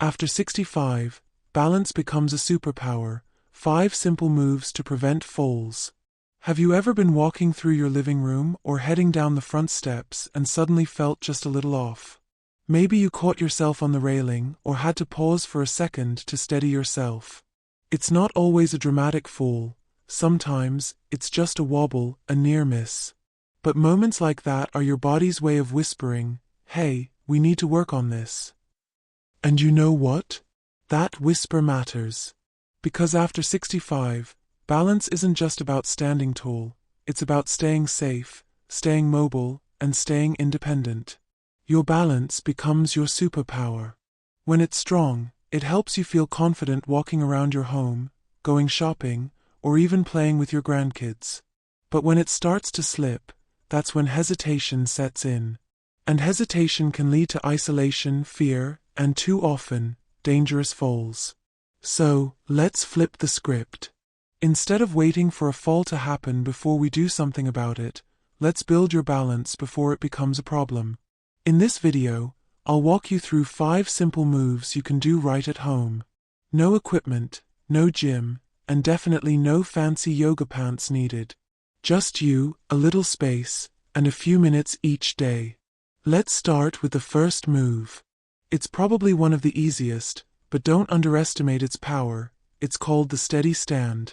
After 65, balance becomes a superpower. 5 simple moves to prevent falls. Have you ever been walking through your living room or heading down the front steps and suddenly felt just a little off? Maybe you caught yourself on the railing or had to pause for a second to steady yourself. It's not always a dramatic fall. Sometimes it's just a wobble, a near miss. But moments like that are your body's way of whispering, "Hey, we need to work on this." And you know what? That whisper matters. Because after 65, balance isn't just about standing tall, it's about staying safe, staying mobile, and staying independent. Your balance becomes your superpower. When it's strong, it helps you feel confident walking around your home, going shopping, or even playing with your grandkids. But when it starts to slip, that's when hesitation sets in. And hesitation can lead to isolation, fear, and too often, dangerous falls. So, let's flip the script. Instead of waiting for a fall to happen before we do something about it, let's build your balance before it becomes a problem. In this video, I'll walk you through 5 simple moves you can do right at home. No equipment, no gym, and definitely no fancy yoga pants needed. Just you, a little space, and a few minutes each day. Let's start with the first move. It's probably one of the easiest, but don't underestimate its power. It's called the steady stand.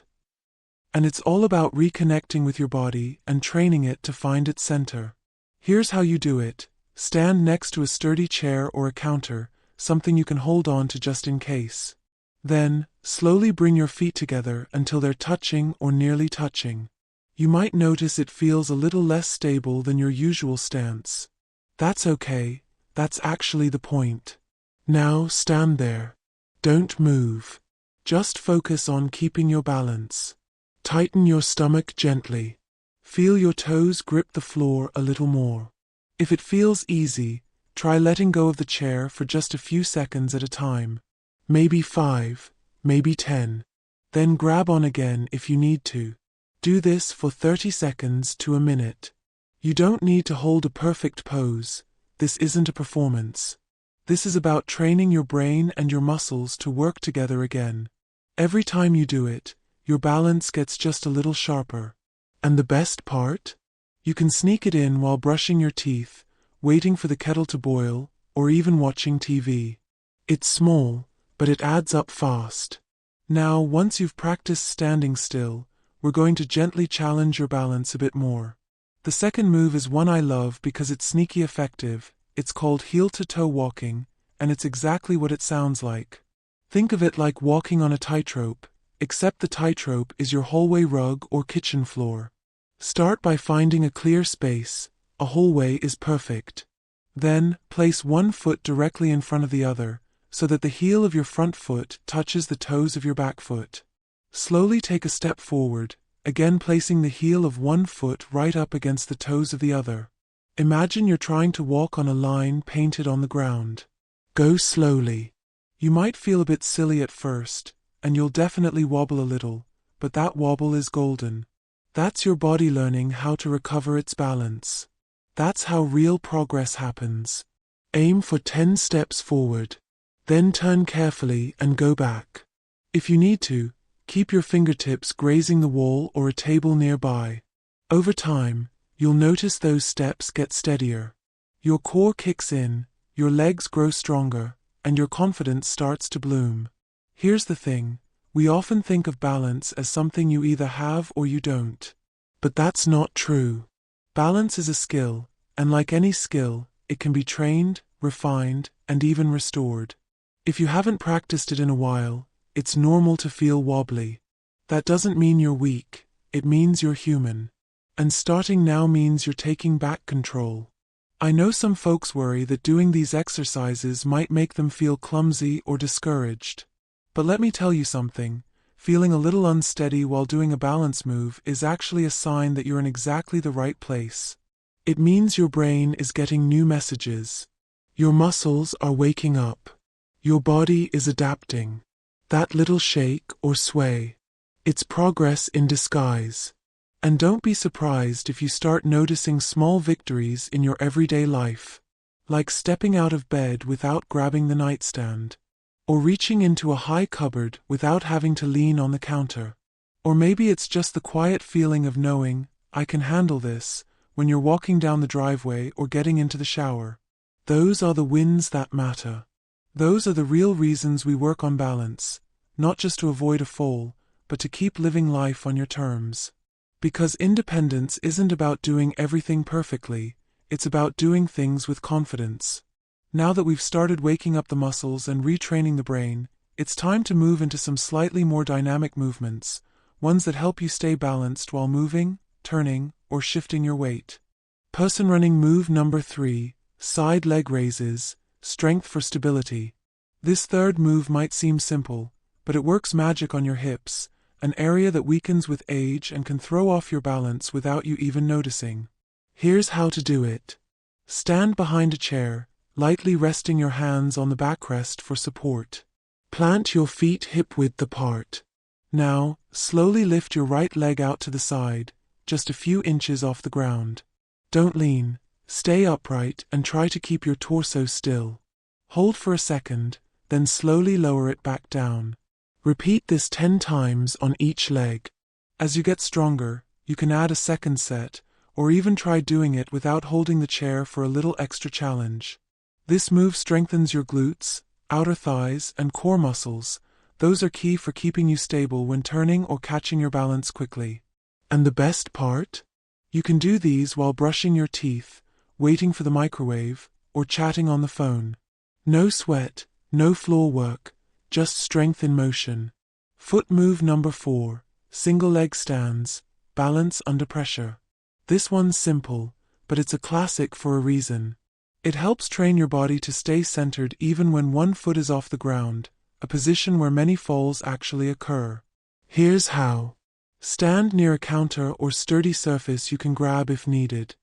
And it's all about reconnecting with your body and training it to find its center. Here's how you do it. Stand next to a sturdy chair or a counter, something you can hold on to just in case. Then, slowly bring your feet together until they're touching or nearly touching. You might notice it feels a little less stable than your usual stance. That's okay, that's actually the point. Now stand there. Don't move. Just focus on keeping your balance. Tighten your stomach gently. Feel your toes grip the floor a little more. If it feels easy, try letting go of the chair for just a few seconds at a time. Maybe 5, maybe 10. Then grab on again if you need to. Do this for 30 seconds to a minute. You don't need to hold a perfect pose. This isn't a performance. This is about training your brain and your muscles to work together again. Every time you do it, your balance gets just a little sharper. And the best part? You can sneak it in while brushing your teeth, waiting for the kettle to boil, or even watching TV. It's small, but it adds up fast. Now, once you've practiced standing still, we're going to gently challenge your balance a bit more. The second move is one I love because it's sneaky effective. It's called heel-to-toe walking, and it's exactly what it sounds like. Think of it like walking on a tightrope, except the tightrope is your hallway rug or kitchen floor. Start by finding a clear space. A hallway is perfect. Then, place one foot directly in front of the other, so that the heel of your front foot touches the toes of your back foot. Slowly take a step forward, again placing the heel of one foot right up against the toes of the other. Imagine you're trying to walk on a line painted on the ground. Go slowly. You might feel a bit silly at first, and you'll definitely wobble a little, but that wobble is golden. That's your body learning how to recover its balance. That's how real progress happens. Aim for 10 steps forward. Then turn carefully and go back. If you need to, keep your fingertips grazing the wall or a table nearby. Over time, you'll notice those steps get steadier. Your core kicks in, your legs grow stronger, and your confidence starts to bloom. Here's the thing, we often think of balance as something you either have or you don't. But that's not true. Balance is a skill, and like any skill, it can be trained, refined, and even restored. If you haven't practiced it in a while, it's normal to feel wobbly. That doesn't mean you're weak, it means you're human. And starting now means you're taking back control. I know some folks worry that doing these exercises might make them feel clumsy or discouraged. But let me tell you something, feeling a little unsteady while doing a balance move is actually a sign that you're in exactly the right place. It means your brain is getting new messages. Your muscles are waking up. Your body is adapting. That little shake or sway, it's progress in disguise. And don't be surprised if you start noticing small victories in your everyday life, like stepping out of bed without grabbing the nightstand, Or reaching into a high cupboard without having to lean on the counter. Or maybe it's just the quiet feeling of knowing, I can handle this, when you're walking down the driveway or getting into the shower. Those are the wins that matter. Those are the real reasons we work on balance, not just to avoid a fall, but to keep living life on your terms. Because independence isn't about doing everything perfectly, it's about doing things with confidence. Now that we've started waking up the muscles and retraining the brain, it's time to move into some slightly more dynamic movements, ones that help you stay balanced while moving, turning, or shifting your weight. Person running move number 3, side leg raises, strength for stability. This third move might seem simple, but it works magic on your hips, an area that weakens with age and can throw off your balance without you even noticing. Here's how to do it. Stand behind a chair, lightly resting your hands on the backrest for support. Plant your feet hip-width apart. Now, slowly lift your right leg out to the side, just a few inches off the ground. Don't lean, stay upright and try to keep your torso still. Hold for a second, then slowly lower it back down. Repeat this 10 times on each leg. As you get stronger, you can add a second set, or even try doing it without holding the chair for a little extra challenge. This move strengthens your glutes, outer thighs, and core muscles. Those are key for keeping you stable when turning or catching your balance quickly. And the best part? You can do these while brushing your teeth, waiting for the microwave, or chatting on the phone. No sweat, no floor work, just strength in motion. Foot move number 4, single leg stands, balance under pressure. This one's simple, but it's a classic for a reason. It helps train your body to stay centered even when one foot is off the ground, a position where many falls actually occur. Here's how. Stand near a counter or sturdy surface you can grab if needed.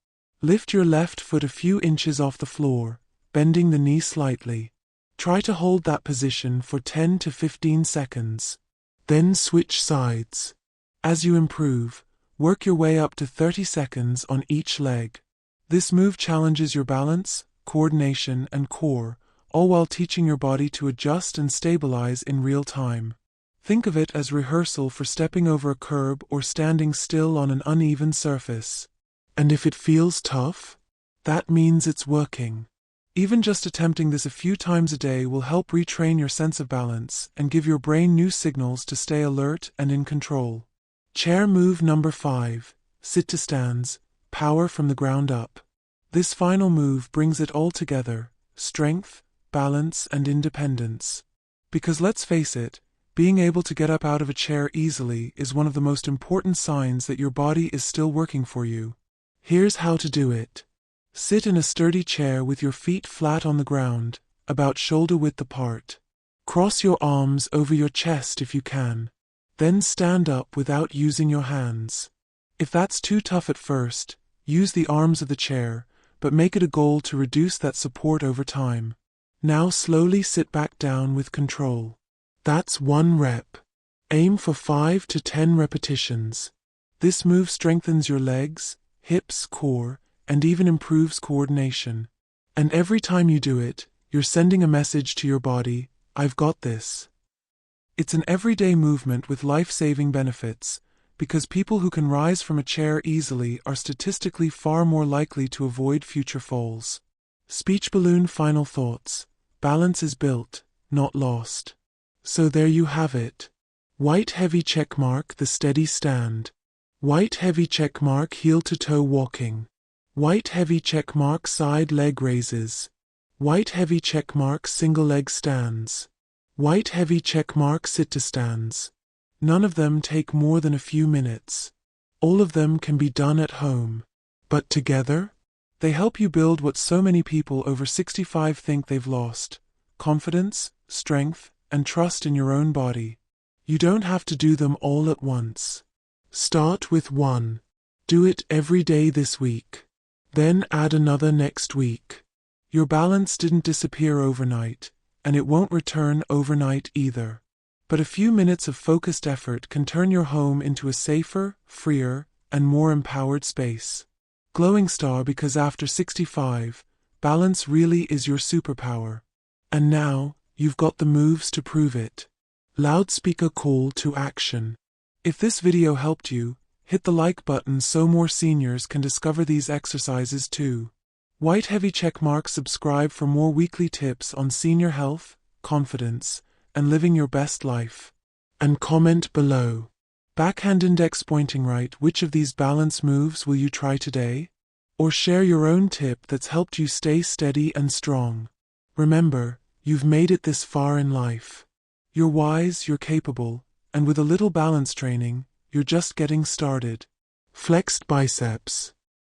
Lift your left foot a few inches off the floor, bending the knee slightly. Try to hold that position for 10 to 15 seconds. Then switch sides. As you improve, work your way up to 30 seconds on each leg. This move challenges your balance, coordination, and core, all while teaching your body to adjust and stabilize in real time. Think of it as rehearsal for stepping over a curb or standing still on an uneven surface. And if it feels tough, that means it's working. Even just attempting this a few times a day will help retrain your sense of balance and give your brain new signals to stay alert and in control. Chair move number 5, sit to stands, power from the ground up. This final move brings it all together, strength, balance, and independence. Because let's face it, being able to get up out of a chair easily is one of the most important signs that your body is still working for you. Here's how to do it. Sit in a sturdy chair with your feet flat on the ground, about shoulder width apart. Cross your arms over your chest if you can. Then stand up without using your hands. If that's too tough at first, use the arms of the chair, but make it a goal to reduce that support over time. Now slowly sit back down with control. That's 1 rep. Aim for 5 to 10 repetitions. This move strengthens your legs, hips, core, and even improves coordination. And every time you do it, you're sending a message to your body, I've got this. It's an everyday movement with life-saving benefits, because people who can rise from a chair easily are statistically far more likely to avoid future falls. Speech balloon final thoughts. Balance is built, not lost. So there you have it. White heavy checkmark the steady stand. White heavy checkmark heel to toe walking. White heavy checkmark side leg raises. White heavy checkmark single leg stands. White heavy checkmark sit to stands. None of them take more than a few minutes. All of them can be done at home. But together, they help you build what so many people over 65 think they've lost: confidence, strength, and trust in your own body. You don't have to do them all at once. Start with 1. Do it every day this week. Then add another next week. Your balance didn't disappear overnight, and it won't return overnight either. But a few minutes of focused effort can turn your home into a safer, freer, and more empowered space. Glowing star, because after 65, balance really is your superpower. And now, you've got the moves to prove it. Loudspeaker call to action. If this video helped you, hit the like button so more seniors can discover these exercises too. White heavy checkmark, subscribe for more weekly tips on senior health, confidence, and living your best life. And comment below. Backhand index pointing right, which of these balance moves will you try today? Or share your own tip that's helped you stay steady and strong. Remember, you've made it this far in life. You're wise, you're capable, and with a little balance training, you're just getting started. Flexed biceps.